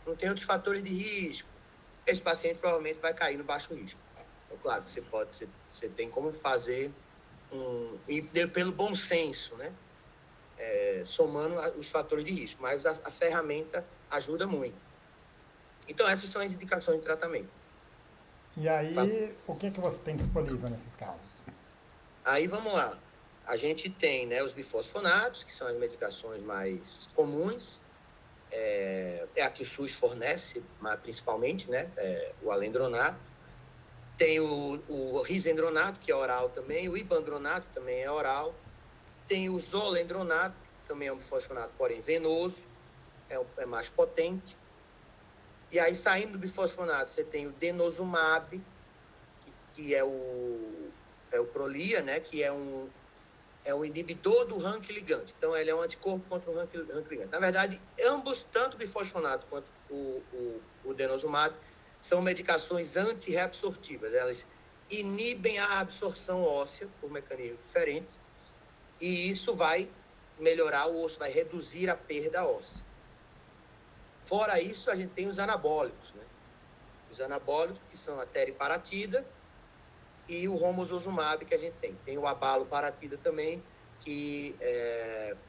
não tem outros fatores de risco, esse paciente provavelmente vai cair no baixo risco. Então, claro, você tem como fazer e pelo bom senso, né? Somando os fatores de risco, mas a ferramenta ajuda muito. Então, essas são as indicações de tratamento. E aí, o que você tem disponível nesses casos? Aí, vamos lá. A gente tem, né, os bifosfonatos, que são as medicações mais comuns. A que o SUS fornece, principalmente, né, o alendronato. Tem o risendronato, que é oral também. O ibandronato também é oral. Tem o zolendronato, que também é um bifosfonato, porém venoso, é mais potente. E aí, saindo do bifosfonato, você tem o denosumab, que é o Prolia, né, que é um inibidor do RANKL ligante. Então, ele é um anticorpo contra o RANKL ligante. Na verdade, ambos, tanto o bifosfonato quanto o denosumab, são medicações antirreabsortivas. Elas inibem a absorção óssea por mecanismos diferentes, e isso vai melhorar o osso, vai reduzir a perda óssea. Fora isso, a gente tem os anabólicos, né? Os anabólicos, que são a teriparatida e o romosozumab que a gente tem. Tem o abaloparatida também, que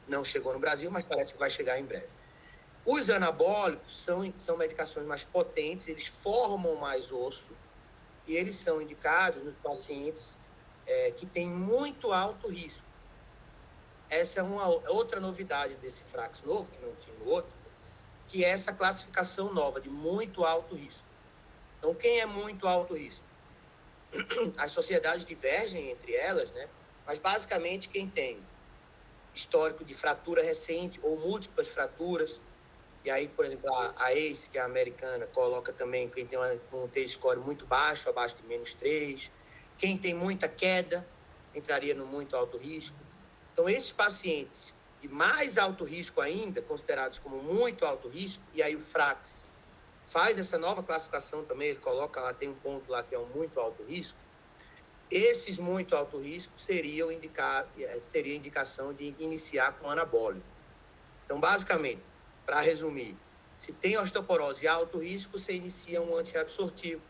não chegou no Brasil, mas parece que vai chegar em breve. Os anabólicos são medicações mais potentes, eles formam mais osso, e eles são indicados nos pacientes que têm muito alto risco. Essa é uma outra novidade desse Frax novo, que não tinha no outro, que é essa classificação nova de muito alto risco. Então, quem é muito alto risco? As sociedades divergem entre elas, né? Mas basicamente quem tem histórico de fratura recente ou múltiplas fraturas, e aí, por exemplo, a ACE, que é a americana, coloca também quem tem um T-score muito baixo, abaixo de -3, quem tem muita queda, entraria no muito alto risco. Então, esses pacientes de mais alto risco ainda, considerados como muito alto risco, e aí o Frax faz essa nova classificação também, ele coloca lá, tem um ponto lá que é um muito alto risco. Esses muito alto risco seria indicação de iniciar com anabólico. Então, basicamente, para resumir, se tem osteoporose alto risco, você inicia um antirreabsortivo.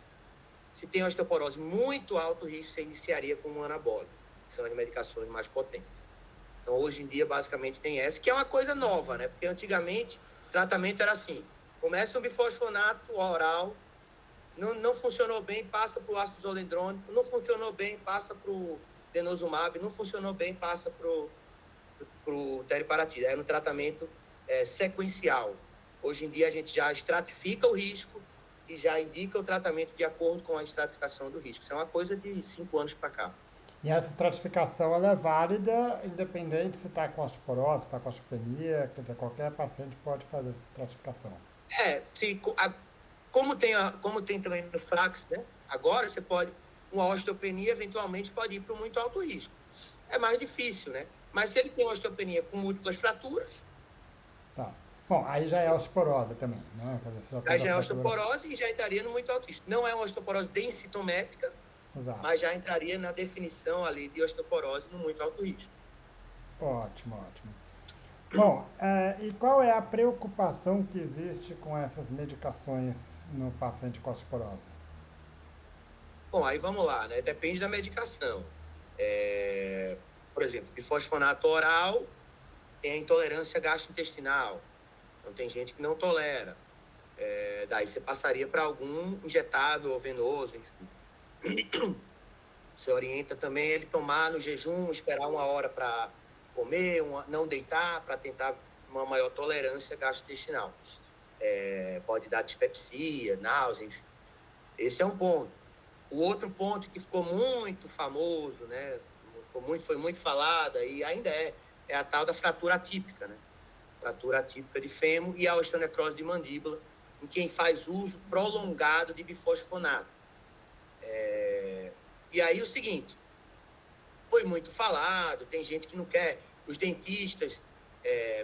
Se tem osteoporose muito alto risco, você iniciaria com um anabólico, que são as medicações mais potentes. Então, hoje em dia, basicamente, tem essa, que é uma coisa nova, né? Porque antigamente, o tratamento era assim, começa um bifosfonato oral, não funcionou bem, passa para o ácido zolendrônico, não funcionou bem, passa para o denosumab, não funcionou bem, passa para o teriparatida. É um tratamento sequencial. Hoje em dia, a gente já estratifica o risco e já indica o tratamento de acordo com a estratificação do risco. Isso é uma coisa de 5 anos para cá. E essa estratificação ela é válida, independente se está com osteoporose, se está com osteopenia, quer dizer, qualquer paciente pode fazer essa estratificação. Como tem também no FRAX, né? Agora você pode, uma osteopenia eventualmente pode ir para muito alto risco. É mais difícil, né? Mas se ele tem osteopenia com múltiplas fraturas, Tá. Bom, aí já é osteoporose também, né? Quer dizer, você já aí teve a já é fratura. osteoporose e já entraria no muito alto risco. Não é uma osteoporose densitométrica, Exato. mas já entraria na definição ali de osteoporose no muito alto risco. Ótimo, ótimo. Bom, e qual é a preocupação que existe com essas medicações no paciente com osteoporose? Bom, aí vamos lá, né? Depende da medicação. Por exemplo, bifosfonato oral tem a intolerância gastrointestinal. Então, tem gente que não tolera. Daí você passaria para algum injetável ou venoso. Enfim. Você orienta também ele tomar no jejum, esperar 1 hora para comer, não deitar, para tentar uma maior tolerância gastrointestinal. Pode dar dispepsia, náusea, enfim. Esse é um ponto. O outro ponto que ficou muito famoso, né, foi muito falado e ainda é a tal da fratura atípica, né? Fratura atípica de fêmur e a osteonecrose de mandíbula, em quem faz uso prolongado de bifosfonato. E aí o seguinte, foi muito falado, tem gente que não quer, os dentistas,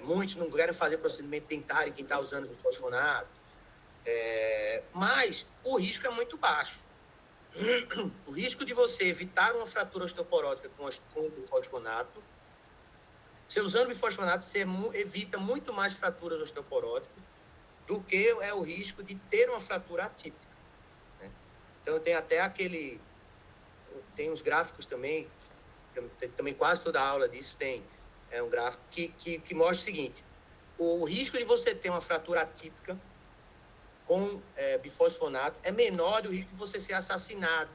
muitos não querem fazer procedimento dentário quem está usando bifosfonato, mas o risco é muito baixo. O risco de você evitar uma fratura osteoporótica com o bifosfonato, você usando bifosfonato, você evita muito mais fraturas osteoporóticas do que o risco de ter uma fratura atípica, né? Então, tem até tem uns gráficos também quase toda aula disso tem um gráfico que mostra o seguinte, o risco de você ter uma fratura atípica com bifosfonato é menor do risco de você ser assassinado,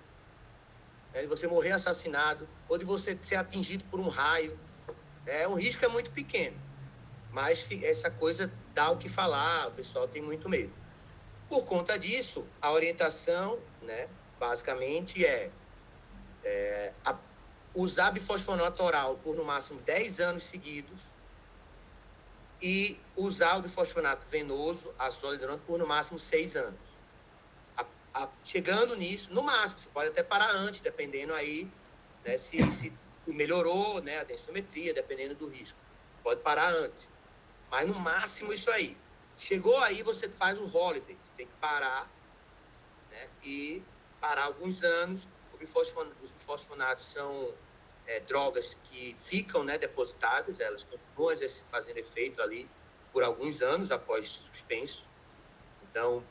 né, de você morrer assassinado, ou de você ser atingido por um raio. O risco é muito pequeno, mas essa coisa dá o que falar, o pessoal tem muito medo. Por conta disso, a orientação, né, basicamente usar bifosfonato oral por no máximo 10 anos seguidos e usar o bifosfonato venoso, ácido zoledrônico, por no máximo 6 anos. Chegando nisso, no máximo, você pode até parar antes, dependendo aí, né, se melhorou, né, a densitometria, dependendo do risco. Pode parar antes. Mas no máximo isso aí. Chegou aí, você faz um holiday, você tem que parar, né, e parar alguns anos. Os bifosfonatos são drogas que ficam, né, depositadas, elas continuam fazendo efeito ali por alguns anos após suspenso. Então,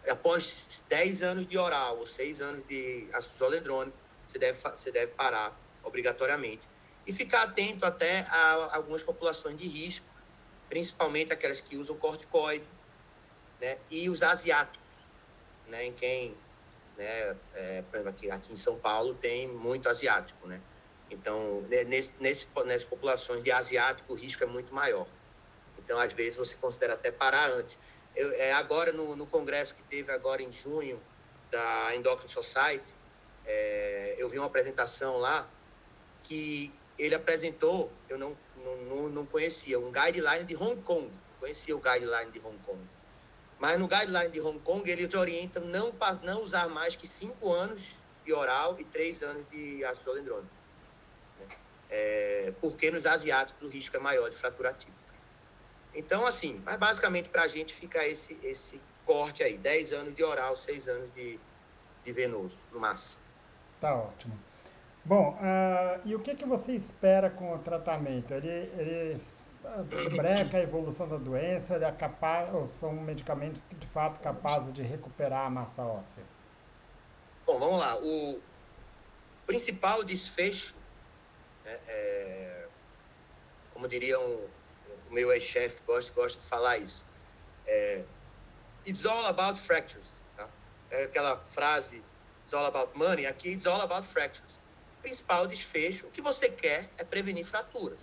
após 10 anos de oral ou 6 anos de ácido zoledrônico, você deve parar obrigatoriamente. E ficar atento até a algumas populações de risco, principalmente aquelas que usam corticoide, né, e os asiáticos, né, em quem, né, por exemplo, aqui em São Paulo tem muito asiático, né? Então, nessas populações de asiático, o risco é muito maior. Então, às vezes, você considera até parar antes. Agora, no congresso que teve agora em junho, da Endocrine Society, eu vi uma apresentação lá que ele apresentou, eu não conhecia, um guideline de Hong Kong. Não conhecia o guideline de Hong Kong. Mas no guideline de Hong Kong, eles orientam não usar mais que 5 anos de oral e 3 anos de ácido zoledrônico. Porque nos asiáticos o risco é maior de fratura atípica. Então, assim, mas basicamente para a gente fica esse corte aí, 10 anos de oral, 6 anos de venoso, no máximo. Tá ótimo. Bom, e o que você espera com o tratamento? Ele breca a evolução da doença, ele é capaz, ou são medicamentos que de fato capazes de recuperar a massa óssea? Bom, vamos lá. O principal desfecho, né, como diria o meu ex-chefe, gosta de falar isso, it's all about fractures, tá? É aquela frase, it's all about money, aqui it's all about fractures. O principal desfecho, o que você quer é prevenir fraturas.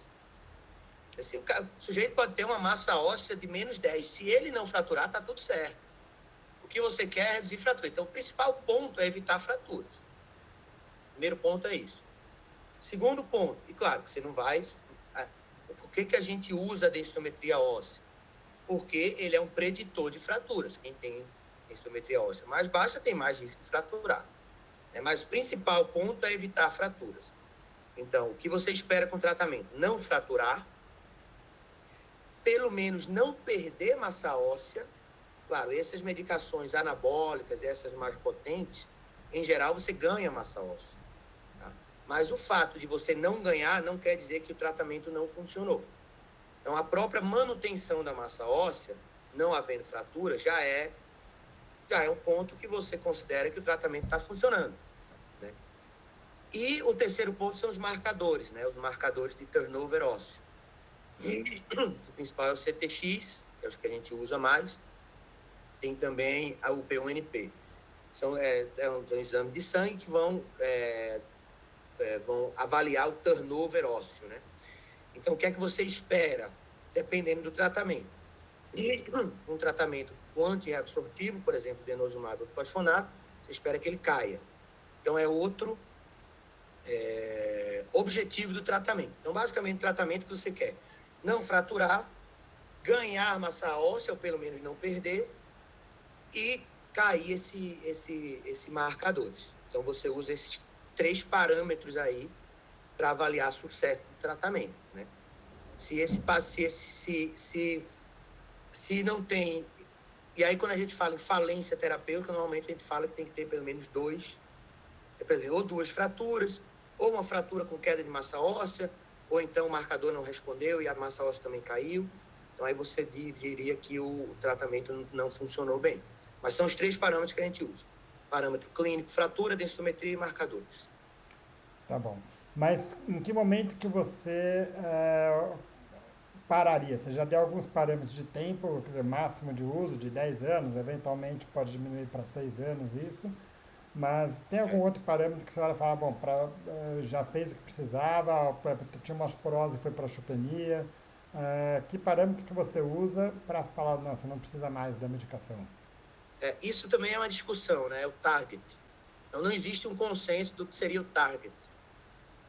Assim, o sujeito pode ter uma massa óssea de menos 10, se ele não fraturar, tá tudo certo. O que você quer é reduzir fratura. Então, o principal ponto é evitar fraturas. O primeiro ponto é isso. Segundo ponto, e claro que você não vai... Por que a gente usa a densitometria óssea? Porque ele é um preditor de fraturas. Quem tem densitometria óssea mais baixa tem mais risco de fraturar. Mas o principal ponto é evitar fraturas. Então, o que você espera com o tratamento? Não fraturar, pelo menos não perder massa óssea. Claro, essas medicações anabólicas, essas mais potentes, em geral você ganha massa óssea. Tá? Mas o fato de você não ganhar não quer dizer que o tratamento não funcionou. Então, a própria manutenção da massa óssea, não havendo fratura, já é um ponto que você considera que o tratamento está funcionando. Né? E o terceiro ponto são os marcadores, né? Os marcadores de turnover ósseo. O principal é o CTX, que é o que a gente usa mais. Tem também a UP1NP. São exames de sangue que vão avaliar o turnover ósseo, né? Então, o que é que você espera, dependendo do tratamento? Um tratamento com antirreabsortivo, por exemplo, denosumab ou fosfonato, você espera que ele caia. Então, é outro objetivo do tratamento. Então, basicamente, o tratamento que você quer não fraturar, ganhar massa óssea, ou pelo menos não perder, e cair esse marcadores. Então, você usa esses 3 parâmetros aí para avaliar sucesso do tratamento, né? Se não tem... E aí, quando a gente fala em falência terapêutica, normalmente a gente fala que tem que ter pelo menos 2, ou 2 fraturas, ou uma fratura com queda de massa óssea, ou então o marcador não respondeu e a massa óssea também caiu. Então, aí você diria que o tratamento não funcionou bem. Mas são os 3 parâmetros que a gente usa. Parâmetro clínico, fratura, densitometria e marcadores. Tá bom. Mas em que momento que você pararia? Você já deu alguns parâmetros de tempo, máximo de uso de 10 anos, eventualmente pode diminuir para 6 anos isso, mas tem algum outro parâmetro que você vai falar, bom, já fez o que precisava, tinha uma osteoporose e foi para a osteopenia, que parâmetro que você usa para falar, não, você não precisa mais da medicação? Isso também é uma discussão, né? O target. Então, não existe um consenso do que seria o target.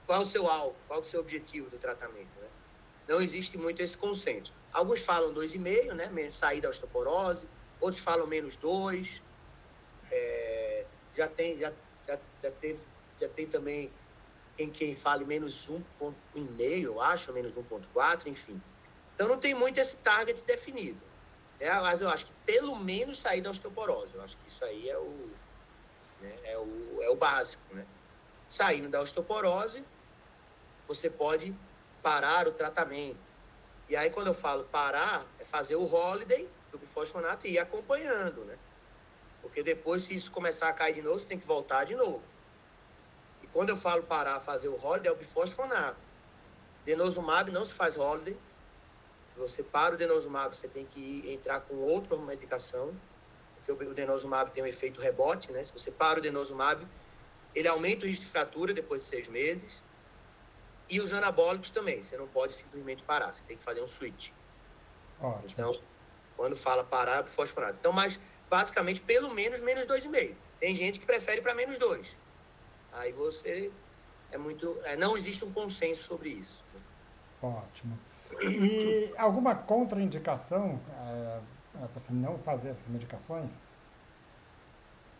Qual é o seu alvo? Qual é o seu objetivo do tratamento, né? Não existe muito esse consenso. Alguns falam 2,5, né? Menos sair da osteoporose. Outros falam menos 2. Já tem também quem fale menos 1,5, eu acho, menos 1,4, enfim. Então, não tem muito esse target definido. Mas eu acho que pelo menos sair da osteoporose. Eu acho que isso aí é o básico, né? Saindo da osteoporose, você pode parar o tratamento. E aí, quando eu falo parar, é fazer o holiday do bifosfonato e ir acompanhando, né? Porque depois, se isso começar a cair de novo, você tem que voltar de novo. E quando eu falo parar, fazer o holiday, é o bifosfonato. Denosumab não se faz holiday. Se você para o denosumab, você tem que entrar com outra medicação, porque o denosumab tem um efeito rebote, né? Se você para o denosumab, ele aumenta o risco de fratura depois de 6 meses. E os anabólicos também, você não pode simplesmente parar, você tem que fazer um switch. Ótimo. Então, quando fala parar, é bifosfonato. Então, mas basicamente, pelo menos 2,5. Tem gente que prefere para menos 2. Aí você não existe um consenso sobre isso. Ótimo. E alguma contraindicação para você não fazer essas medicações?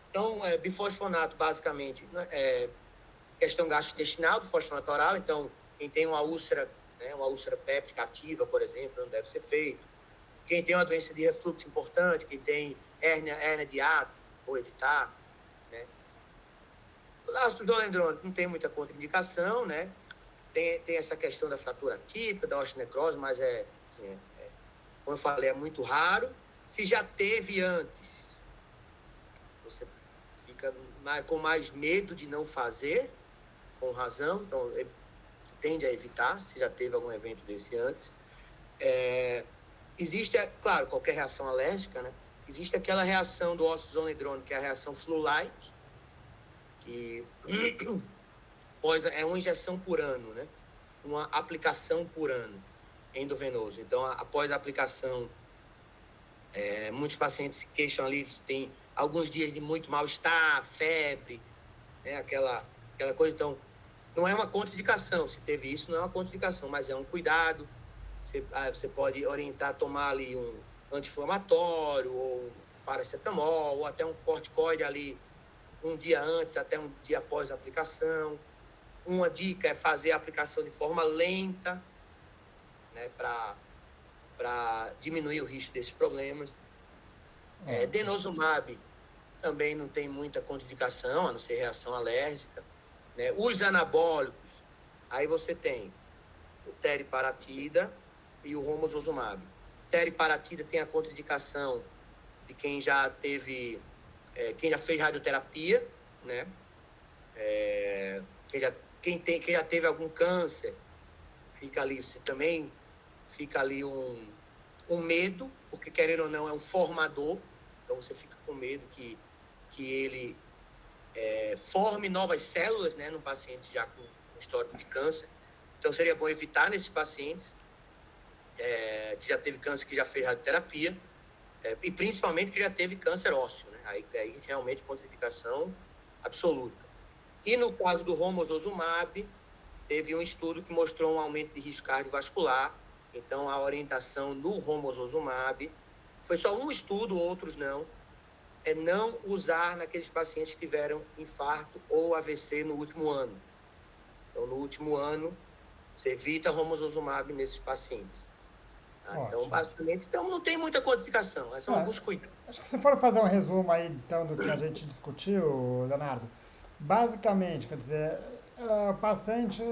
Então, bifosfonato, basicamente, questão gastrointestinal, bifosfonato oral. Então, quem tem uma úlcera, né, uma úlcera péptica ativa, por exemplo, não deve ser feito. Quem tem uma doença de refluxo importante, quem tem hérnia de hiato, ou evitar, né? O ácido dolendrônico não tem muita contraindicação, né? Tem essa questão da fratura atípica, da osteonecrose, mas como eu falei, é muito raro. Se já teve antes, você fica com mais medo de não fazer, com razão, então tende a evitar, se já teve algum evento desse antes. Existe, claro, qualquer reação alérgica, né? Existe aquela reação do óxido zonedrônico, que é a reação flu-like, que é uma injeção por ano, né? Uma aplicação por ano endovenoso. Então, após a aplicação, muitos pacientes se queixam ali, tem alguns dias de muito mal-estar, febre, né? Aquela coisa. Então, não é uma contraindicação. Se teve isso, não é uma contraindicação, mas é um cuidado. Você pode orientar a tomar ali um anti-inflamatório, ou um paracetamol, ou até um corticoide ali um dia antes, até um dia após a aplicação. Uma dica é fazer a aplicação de forma lenta, né, para diminuir o risco desses problemas. Denosumab também não tem muita contraindicação, a não ser reação alérgica, né? Os anabólicos, aí você tem o teriparatida e o romosozumab. Teriparatida tem a contraindicação de quem já teve, quem já fez radioterapia, né? Quem já teve algum câncer, fica ali, também fica ali um medo, porque querendo ou não é um formador, então você fica com medo que ele forme novas células, né, no paciente já com histórico de câncer. Então seria bom evitar nesses pacientes que já teve câncer, que já fez radioterapia, e principalmente que já teve câncer ósseo, né? Aí realmente contraindicação absoluta. E no caso do romosozumab, teve um estudo que mostrou um aumento de risco cardiovascular. Então, a orientação no romosozumab, foi só um estudo, outros não, é não usar naqueles pacientes que tiveram infarto ou AVC no último ano. Então, no último ano, você evita romosozumab nesses pacientes. Então, basicamente, não tem muita contraindicação, são alguns cuidados. Acho que se for fazer um resumo aí, então, do que a gente discutiu, Leonardo, basicamente, quer dizer, paciente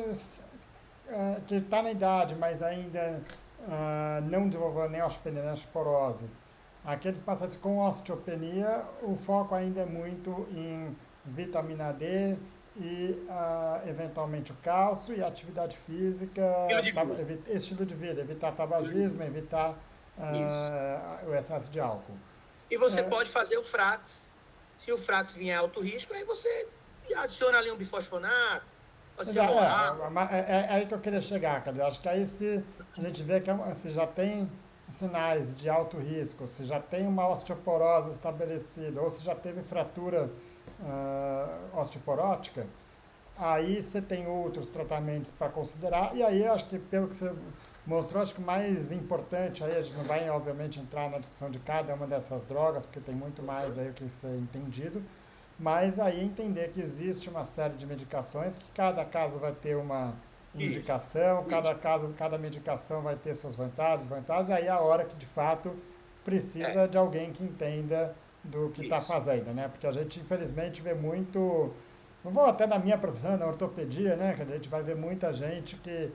que está na idade, mas ainda não desenvolveu nem osteopenia nem osteoporose, aqueles pacientes com osteopenia, o foco ainda é muito em vitamina D e, eventualmente, o cálcio e atividade física, estilo de vida, evitar tabagismo, evitar o excesso de álcool. E você pode fazer o Frax. Se o Frax vier alto risco, aí você adiciona ali um bifosfonato, pode ser oral. É aí que eu queria chegar, quer dizer, acho que aí se a gente vê que se já tem sinais de alto risco, se já tem uma osteoporose estabelecida, ou se já teve fratura osteoporótica, aí você tem outros tratamentos para considerar, e aí acho que pelo que você mostrou, acho que o mais importante, aí a gente não vai obviamente entrar na discussão de cada uma dessas drogas, porque tem muito mais aí o que ser entendido, mas aí entender que existe uma série de medicações, que cada caso vai ter uma indicação, cada medicação vai ter suas vantagens, e aí é a hora que de fato precisa de alguém que entenda do que está fazendo, né? Porque a gente infelizmente vê muito, não vou até na minha profissão, na ortopedia, né? Que a gente vai ver muita gente que,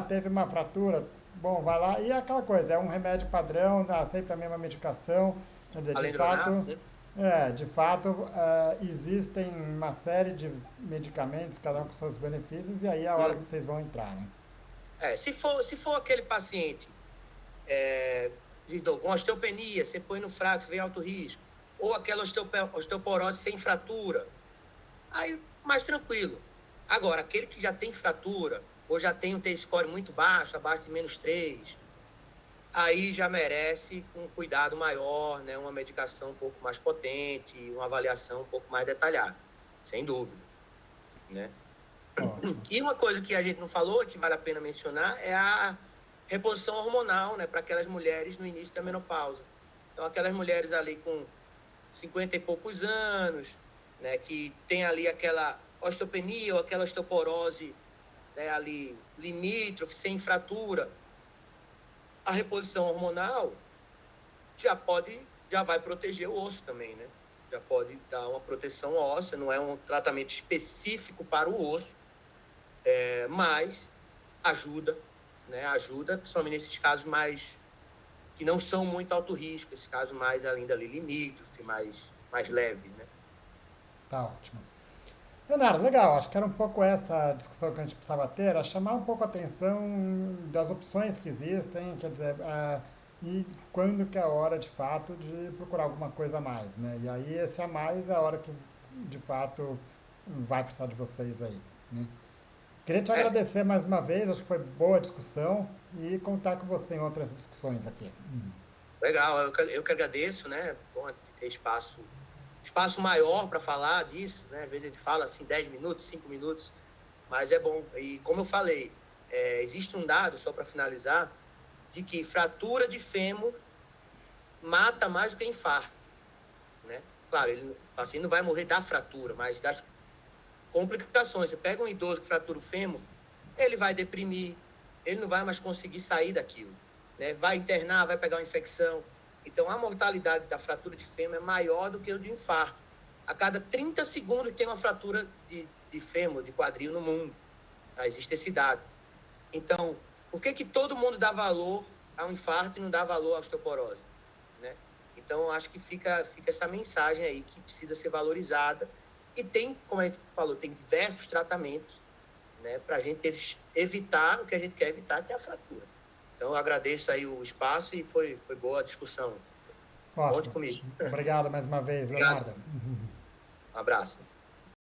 teve uma fratura, bom, vai lá, e é aquela coisa, é um remédio padrão, dá sempre a mesma medicação, quer dizer, de fato, existem uma série de medicamentos, cada um com seus benefícios, e aí é a hora que vocês vão entrar, né? Se for aquele paciente com osteopenia, você põe no Frax, vem alto risco, ou aquela osteoporose sem fratura, aí mais tranquilo. Agora, aquele que já tem fratura, ou já tem um T-score muito baixo, abaixo de -3, aí já merece um cuidado maior, né? Uma medicação um pouco mais potente, uma avaliação um pouco mais detalhada, sem dúvida, né? E uma coisa que a gente não falou, que vale a pena mencionar, é a reposição hormonal, né? Para aquelas mulheres no início da menopausa. Então, aquelas mulheres ali com 50 e poucos anos, né? Que tem ali aquela osteopenia ou aquela osteoporose, né? Ali limítrofe, sem fratura, a reposição hormonal já vai proteger o osso também, né? Já pode dar uma proteção óssea, não é um tratamento específico para o osso, mas ajuda, né? Ajuda, principalmente nesses casos mais que não são muito alto risco, esses casos mais ainda ali limítrofe, mais leves, né? Tá ótimo. Leonardo, legal, acho que era um pouco essa discussão que a gente precisava ter, era chamar um pouco a atenção das opções que existem, quer dizer, e quando que é a hora, de fato, de procurar alguma coisa a mais, né? E aí, esse a mais é a hora que, de fato, vai precisar de vocês aí, né? Queria te agradecer mais uma vez, acho que foi boa a discussão, e contar com você em outras discussões aqui. Legal, eu que agradeço, né? Bom ter espaço maior para falar disso, né? Às vezes a gente fala assim 10 minutos, 5 minutos, mas é bom. E como eu falei, existe um dado, só para finalizar, de que fratura de fêmur mata mais do que infarto, né? Claro, o paciente não vai morrer da fratura, mas das complicações. Você pega um idoso que fratura o fêmur, ele vai deprimir, ele não vai mais conseguir sair daquilo, né? Vai internar, vai pegar uma infecção. Então, a mortalidade da fratura de fêmur é maior do que o de infarto. A cada 30 segundos tem uma fratura de fêmur, de quadril no mundo. Tá? Existe esse dado. Então, por que todo mundo dá valor ao infarto e não dá valor à osteoporose? Né? Então, acho que fica essa mensagem aí que precisa ser valorizada. E tem, como a gente falou, tem diversos tratamentos, né, para a gente evitar o que a gente quer evitar, que é a fratura. Então, eu agradeço aí o espaço e foi boa a discussão. Conte Ótimo. comigo. Obrigado mais uma vez, Leonardo. Um abraço.